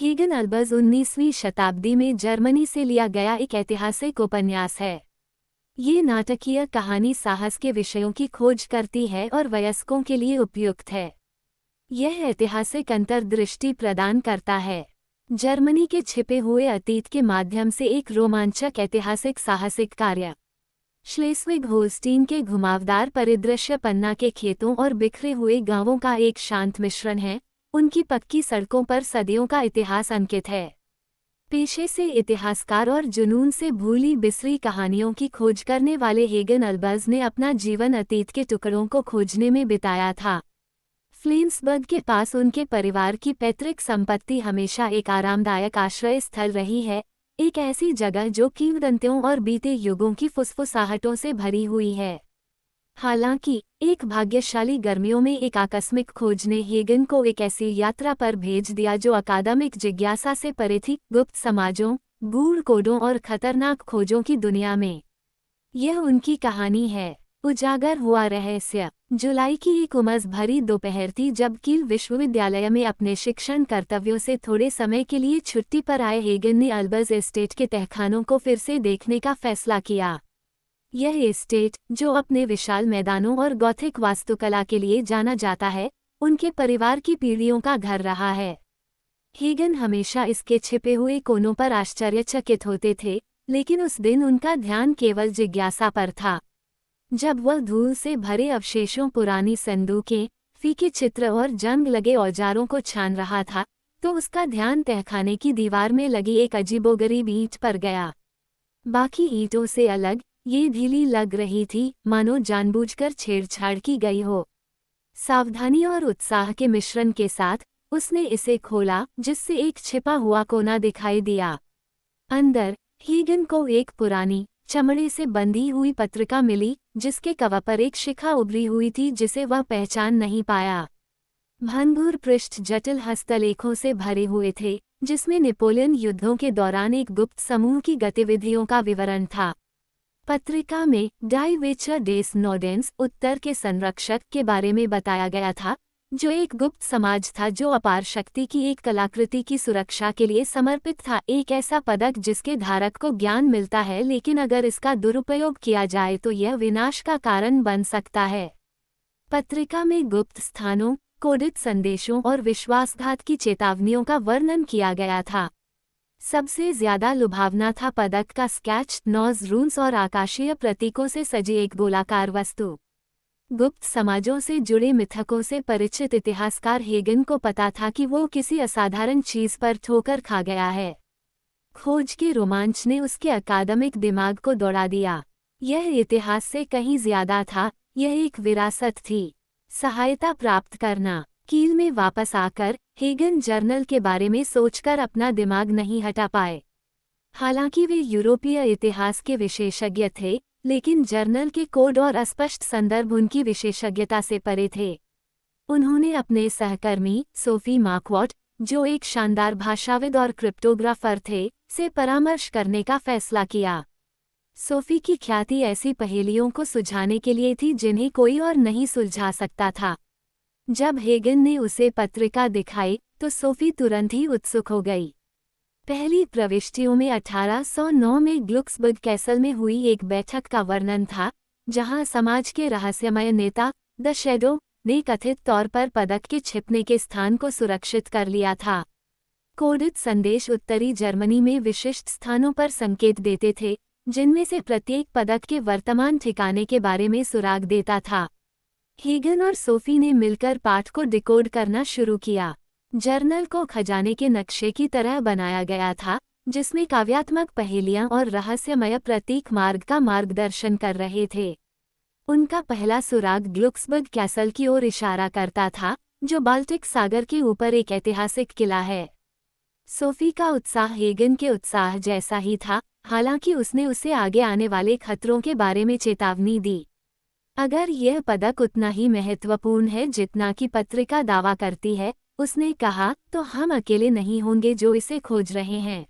Hagin अल्बर्ज 19वीं शताब्दी में जर्मनी से लिया गया एक ऐतिहासिक उपन्यास है। ये नाटकीय कहानी साहस के विषयों की खोज करती है और वयस्कों के लिए उपयुक्त है। यह ऐतिहासिक अंतर्दृष्टि प्रदान करता है, जर्मनी के छिपे हुए अतीत के माध्यम से एक रोमांचक ऐतिहासिक साहसिक कार्य। श्लेस्विग होल्स्टीन के घुमावदार परिदृश्य पन्ना के खेतों और बिखरे हुए गांवों का एक शांत मिश्रण है। उनकी पक्की सड़कों पर सदियों का इतिहास अंकित है। पेशे से इतिहासकार और जुनून से भूली बिसरी कहानियों की खोज करने वाले हेगन अल्बर्ज ने अपना जीवन अतीत के टुकड़ों को खोजने में बिताया था। फ्लेम्सबर्ग के पास उनके परिवार की पैतृक संपत्ति हमेशा एक आरामदायक आश्रय स्थल रही है, एक ऐसी जगह जो किंवदंतियों और बीते युगों की फुसफुसाहटों से भरी हुई है। हालांकि एक भाग्यशाली गर्मियों में एक आकस्मिक खोज ने हेगन को एक ऐसी यात्रा पर भेज दिया जो अकादमिक जिज्ञासा से परे थी, गुप्त समाजों, गूढ़ कोडों और खतरनाक खोजों की दुनिया में। यह उनकी कहानी है, उजागर हुआ रहस्य। जुलाई की एक उमस भरी दोपहर थी जब कील विश्वविद्यालय में अपने शिक्षण कर्तव्यों से थोड़े समय के लिए छुट्टी पर आए हेगन ने अल्बर्ज एस्टेट के तहखानों को फिर से देखने का फैसला किया। यह एस्टेट, जो अपने विशाल मैदानों और गॉथिक वास्तुकला के लिए जाना जाता है, उनके परिवार की पीढ़ियों का घर रहा है। हेगन हमेशा इसके छिपे हुए कोनों पर आश्चर्यचकित होते थे, लेकिन उस दिन उनका ध्यान केवल जिज्ञासा पर था। जब वह धूल से भरे अवशेषों, पुरानी संदूकें, फीके चित्र और जंग लगे औजारों को छान रहा था, तो उसका ध्यान तहखाने की दीवार में लगी एक अजीबोगरीब ईंट पर गया। बाकी ईंटों से अलग, ये ढीली लग रही थी, मानो जानबूझकर छेड़छाड़ की गई हो। सावधानी और उत्साह के मिश्रण के साथ उसने इसे खोला, जिससे एक छिपा हुआ कोना दिखाई दिया। अंदर हेगन को एक पुरानी, चमड़े से बंधी हुई पत्रिका मिली, जिसके कवर पर एक शिखा उभरी हुई थी जिसे वह पहचान नहीं पाया। भंगुर पृष्ठ जटिल हस्तलेखों से भरे हुए थे, जिसमें नेपोलियन युद्धों के दौरान एक गुप्त समूह की गतिविधियों का विवरण था। पत्रिका में डाई वेचर डेस नोडेंस, उत्तर के संरक्षक, के बारे में बताया गया था, जो एक गुप्त समाज था जो अपार शक्ति की एक कलाकृति की सुरक्षा के लिए समर्पित था। एक ऐसा पदक जिसके धारक को ज्ञान मिलता है, लेकिन अगर इसका दुरुपयोग किया जाए तो यह विनाश का कारण बन सकता है। पत्रिका में गुप्त स्थानों, कोडित संदेशों और विश्वासघात की चेतावनियों का वर्णन किया गया था। सबसे ज्यादा लुभावना था पदक का स्केच, नॉज रून्स और आकाशीय प्रतीकों से सजी एक गोलाकार वस्तु। गुप्त समाजों से जुड़े मिथकों से परिचित इतिहासकार हेगन को पता था कि वो किसी असाधारण चीज पर ठोकर खा गया है। खोज के रोमांच ने उसके अकादमिक दिमाग को दौड़ा दिया। यह इतिहास से कहीं ज्यादा था, यह एक विरासत थी। सहायता प्राप्त करना। कील में वापस आकर हेगन जर्नल के बारे में सोचकर अपना दिमाग नहीं हटा पाए। हालांकि वे यूरोपीय इतिहास के विशेषज्ञ थे, लेकिन जर्नल के कोड और अस्पष्ट संदर्भ उनकी विशेषज्ञता से परे थे। उन्होंने अपने सहकर्मी सोफी मार्क्वॉट, जो एक शानदार भाषाविद और क्रिप्टोग्राफर थे, से परामर्श करने का फैसला किया। सोफी की ख्याति ऐसी पहेलियों को सुलझाने के लिए थी जिन्हें कोई और नहीं सुलझा सकता था। जब हेगन ने उसे पत्रिका दिखाई तो सोफी तुरंत ही उत्सुक हो गई। पहली प्रविष्टियों में 1809 में ग्लुक्सबर्ग कैसल में हुई एक बैठक का वर्णन था, जहां समाज के रहस्यमय नेता द शैडो ने कथित तौर पर पदक के छिपने के स्थान को सुरक्षित कर लिया था। कोडित संदेश उत्तरी जर्मनी में विशिष्ट स्थानों पर संकेत देते थे, जिनमें से प्रत्येक पदक के वर्तमान ठिकाने के बारे में सुराग देता था। हेगन और सोफी ने मिलकर पाठ को डिकोड करना शुरू किया। जर्नल को खजाने के नक्शे की तरह बनाया गया था, जिसमें काव्यात्मक पहेलियां और रहस्यमय प्रतीक मार्ग का मार्गदर्शन कर रहे थे। उनका पहला सुराग ग्लुक्सबर्ग कैसल की ओर इशारा करता था, जो बाल्टिक सागर के ऊपर एक ऐतिहासिक किला है। सोफी का उत्साह हेगन के उत्साह जैसा ही था, हालांकि उसने उसे आगे आने वाले खतरों के बारे में चेतावनी दी। अगर यह पदक उतना ही महत्वपूर्ण है जितना कि पत्रिका दावा करती है, उसने कहा, तो हम अकेले नहीं होंगे जो इसे खोज रहे हैं।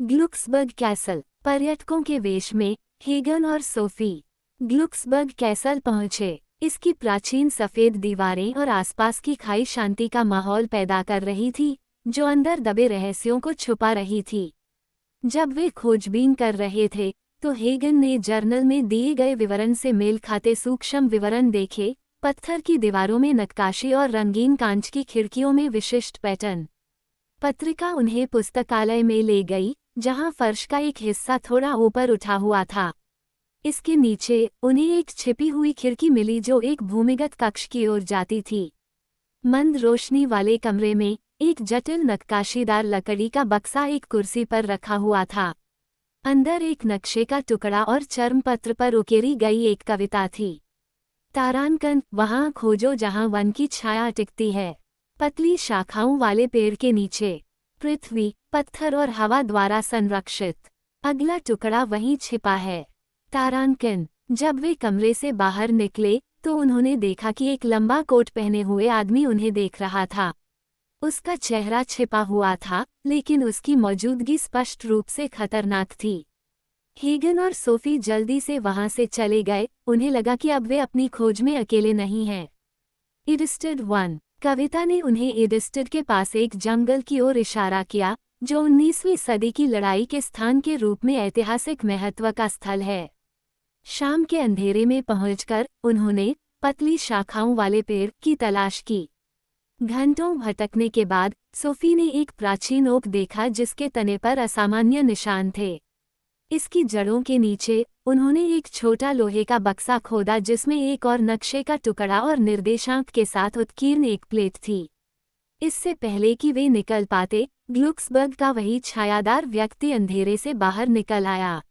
ग्लुक्सबर्ग कैसल। पर्यटकों के वेश में हेगन और सोफी ग्लुक्सबर्ग कैसल पहुंचे। इसकी प्राचीन सफेद दीवारें और आसपास की खाई शांति का माहौल पैदा कर रही थी, जो अंदर दबे रहस्यों को छुपा रही थी। जब वे खोजबीन कर रहे थे तो हेगन ने जर्नल में दिए गए विवरण से मेल खाते सूक्ष्म विवरण देखे। पत्थर की दीवारों में नक्काशी और रंगीन कांच की खिड़कियों में विशिष्ट पैटर्न। पत्रिका उन्हें पुस्तकालय में ले गई, जहां फर्श का एक हिस्सा थोड़ा ऊपर उठा हुआ था। इसके नीचे उन्हें एक छिपी हुई खिड़की मिली जो एक भूमिगत कक्ष की ओर जाती थी। मंद रोशनी वाले कमरे में एक जटिल नक्काशीदार लकड़ी का बक्सा एक कुर्सी पर रखा हुआ था। अंदर एक नक्शे का टुकड़ा और चर्मपत्र पर उकेरी गई एक कविता थी। तारांकन, वहां खोजो जहां वन की छाया टिकती है। पतली शाखाओं वाले पेड़ के नीचे। पृथ्वी, पत्थर और हवा द्वारा संरक्षित। अगला टुकड़ा वहीं छिपा है। तारांकन, जब वे कमरे से बाहर निकले तो उन्होंने देखा कि एक लंबा कोट पहने हुए आदमी उन्हें देख रहा था। उसका चेहरा छिपा हुआ था, लेकिन उसकी मौजूदगी स्पष्ट रूप से खतरनाक थी। हेगन और सोफी जल्दी से वहां से चले गए। उन्हें लगा कि अब वे अपनी खोज में अकेले नहीं हैं। इडिस्टेड 1। कविता ने उन्हें इडिस्टेड के पास एक जंगल की ओर इशारा किया, जो 19वीं सदी की लड़ाई के स्थान के रूप में ऐतिहासिक महत्व का स्थल है। शाम के अंधेरे में पहुंचकर उन्होंने पतली शाखाओं वाले पेड़ की तलाश की। घंटों भटकने के बाद सोफी ने एक प्राचीन ओक देखा जिसके तने पर असामान्य निशान थे। इसकी जड़ों के नीचे उन्होंने एक छोटा लोहे का बक्सा खोदा जिसमें एक और नक्शे का टुकड़ा और निर्देशांक के साथ उत्कीर्ण एक प्लेट थी। इससे पहले कि वे निकल पाते, ग्लुक्सबर्ग का वही छायादार व्यक्ति अंधेरे से बाहर निकल आया।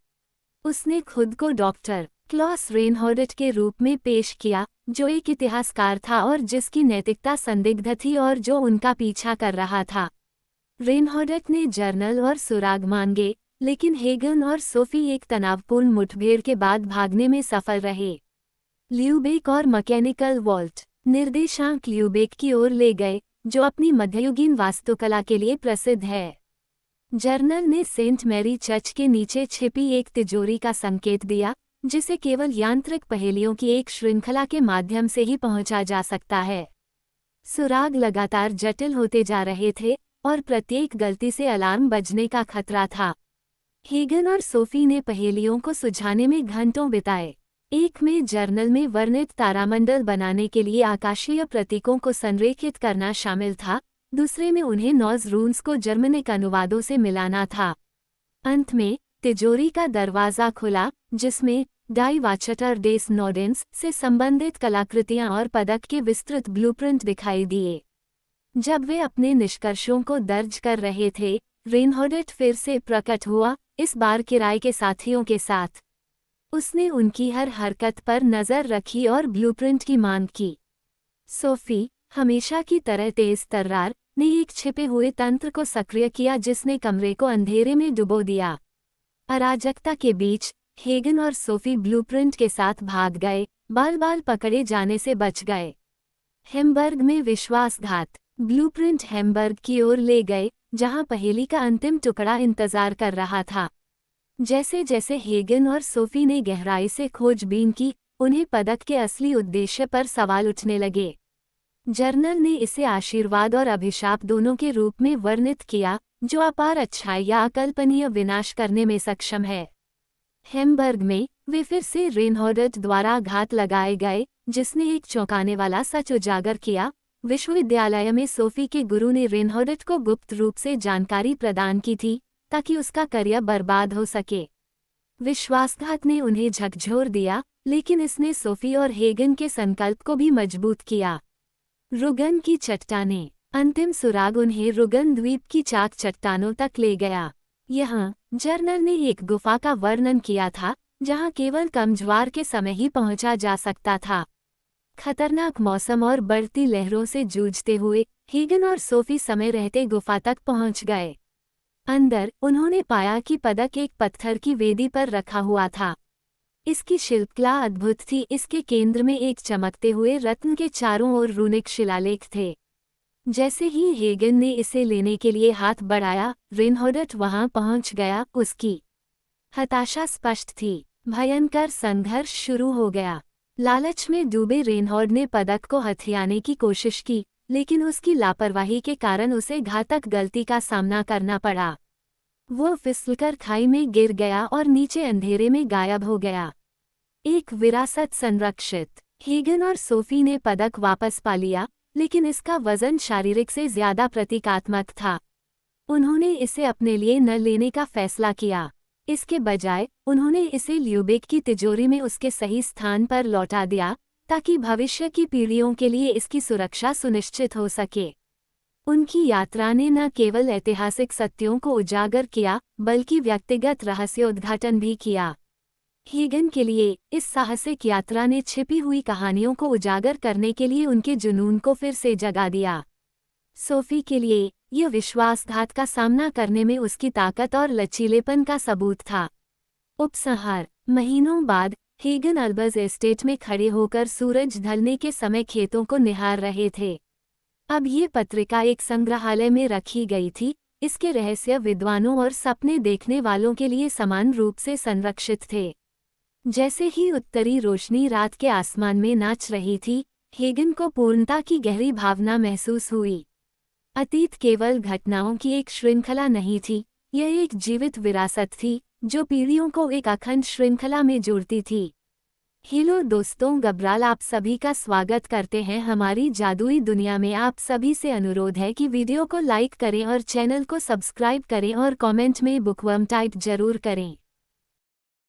उसने खुद को डॉक्टर क्लॉस रेनहॉर्डेट के रूप में पेश किया, जो एक इतिहासकार था और जिसकी नैतिकता संदिग्ध थी और जो उनका पीछा कर रहा था। रेनहॉर्डेट ने जर्नल और सुराग मांगे, लेकिन हेगन और सोफी एक तनावपूर्ण मुठभेड़ के बाद भागने में सफल रहे। ल्यूबेक और मैकेनिकल वॉल्ट निर्देशांक ल्यूबेक की ओर ले गए, जो अपनी मध्ययुगीन वास्तुकला के लिए प्रसिद्ध है। जर्नल ने सेंट मैरी चर्च के नीचे छिपी एक तिजोरी का संकेत दिया, जिसे केवल यांत्रिक पहेलियों की एक श्रृंखला के माध्यम से ही पहुंचा जा सकता है। सुराग लगातार जटिल होते जा रहे थे और प्रत्येक गलती से अलार्म बजने का खतरा था। हेगन और सोफी ने पहेलियों को सुलझाने में घंटों बिताए। एक में जर्नल में वर्णित तारामंडल बनाने के लिए आकाशीय प्रतीकों को संरेखित करना शामिल था, दूसरे में उन्हें नॉज रून्स को जर्मनिक अनुवादों से मिलाना था। अंत में तिजोरी का दरवाज़ा खुला, जिसमें डाई वाचटर डेस नॉडेंस से संबंधित कलाकृतियां और पदक के विस्तृत ब्लूप्रिंट दिखाई दिए। जब वे अपने निष्कर्षों को दर्ज कर रहे थे, रेनहॉर्डेट फिर से प्रकट हुआ, इस बार किराए के साथियों के साथ। उसने उनकी हर हरकत पर नज़र रखी और ब्लूप्रिंट की मांग की। सोफी, हमेशा की तरह तेज तर्रार, ने एक छिपे हुए तंत्र को सक्रिय किया जिसने कमरे को अंधेरे में डुबो दिया। अराजकता के बीच हेगन और सोफी ब्लूप्रिंट के साथ भाग गए, बाल बाल पकड़े जाने से बच गए। हेम्बर्ग में विश्वासघात। ब्लूप्रिंट हेम्बर्ग की ओर ले गए, जहां पहेली का अंतिम टुकड़ा इंतजार कर रहा था। जैसे जैसे हेगन और सोफी ने गहराई से खोजबीन की, उन्हें पदक के असली उद्देश्य पर सवाल उठने लगे। जर्नल ने इसे आशीर्वाद और अभिशाप दोनों के रूप में वर्णित किया, जो अपार अच्छाई या अकल्पनीय विनाश करने में सक्षम है। हेम्बर्ग में वे फिर से रेनहॉर्डेट द्वारा घात लगाए गए, जिसने एक चौंकाने वाला सच उजागर किया। विश्वविद्यालय में सोफी के गुरु ने रेनहॉर्डेट को गुप्त रूप से जानकारी प्रदान की थी, ताकि उसका करियर बर्बाद हो सके। विश्वासघात ने उन्हें झकझोर दिया, लेकिन इसने सोफी और हेगन के संकल्प को भी मजबूत किया। रुगन की चट्टानें। अंतिम सुराग उन्हें रुगन द्वीप की चाक चट्टानों तक ले गया। यहाँ जर्नल ने एक गुफा का वर्णन किया था, जहाँ केवल कम ज्वार के समय ही पहुँचा जा सकता था। खतरनाक मौसम और बढ़ती लहरों से जूझते हुए हेगन और सोफी समय रहते गुफा तक पहुँच गए। अंदर उन्होंने पाया कि पदक एक पत्थर की वेदी पर रखा हुआ था। इसकी शिल्पकला अद्भुत थी। इसके केंद्र में एक चमकते हुए रत्न के चारों ओर रूनिक शिलालेख थे। जैसे ही हेगन ने इसे लेने के लिए हाथ बढ़ाया, रेनहॉर्डेट वहां पहुंच गया। उसकी हताशा स्पष्ट थी। भयंकर संघर्ष शुरू हो गया। लालच में डूबे रेनहॉर्ड ने पदक को हथियाने की कोशिश की, लेकिन उसकी लापरवाही के कारण उसे घातक गलती का सामना करना पड़ा। वो फिसलकर खाई में गिर गया और नीचे अंधेरे में गायब हो गया। एक विरासत संरक्षित। हीगन और सोफी ने पदक वापस पा लिया, लेकिन इसका वजन शारीरिक से ज्यादा प्रतीकात्मक था। उन्होंने इसे अपने लिए न लेने का फैसला किया। इसके बजाय उन्होंने इसे ल्यूबेक की तिजोरी में उसके सही स्थान पर लौटा दिया, ताकि भविष्य की पीढ़ियों के लिए इसकी सुरक्षा सुनिश्चित हो सके। उनकी यात्रा ने न केवल ऐतिहासिक सत्यों को उजागर किया, बल्कि व्यक्तिगत रहस्योद्घाटन भी किया। हीगन के लिए इस साहसिक यात्रा ने छिपी हुई कहानियों को उजागर करने के लिए उनके जुनून को फिर से जगा दिया। सोफी के लिए यह विश्वासघात का सामना करने में उसकी ताकत और लचीलेपन का सबूत था। उपसंहार। महीनों बाद हीगन अल्बर्ज एस्टेट में खड़े होकर सूरज ढलने के समय खेतों को निहार रहे थे। अब ये पत्रिका एक संग्रहालय में रखी गई थी। इसके रहस्य विद्वानों और सपने देखने वालों के लिए समान रूप से संरक्षित थे। जैसे ही उत्तरी रोशनी रात के आसमान में नाच रही थी, हीगन को पूर्णता की गहरी भावना महसूस हुई। अतीत केवल घटनाओं की एक श्रृंखला नहीं थी, यह एक जीवित विरासत थी, जो पीढ़ियों को एक अखंड श्रृंखला में जोड़ती थी। हेलो दोस्तों, गब्राल आप सभी का स्वागत करते हैं हमारी जादुई दुनिया में। आप सभी से अनुरोध है कि वीडियो को लाइक करें और चैनल को सब्सक्राइब करें और कमेंट में बुकवर्म टाइप जरूर करें।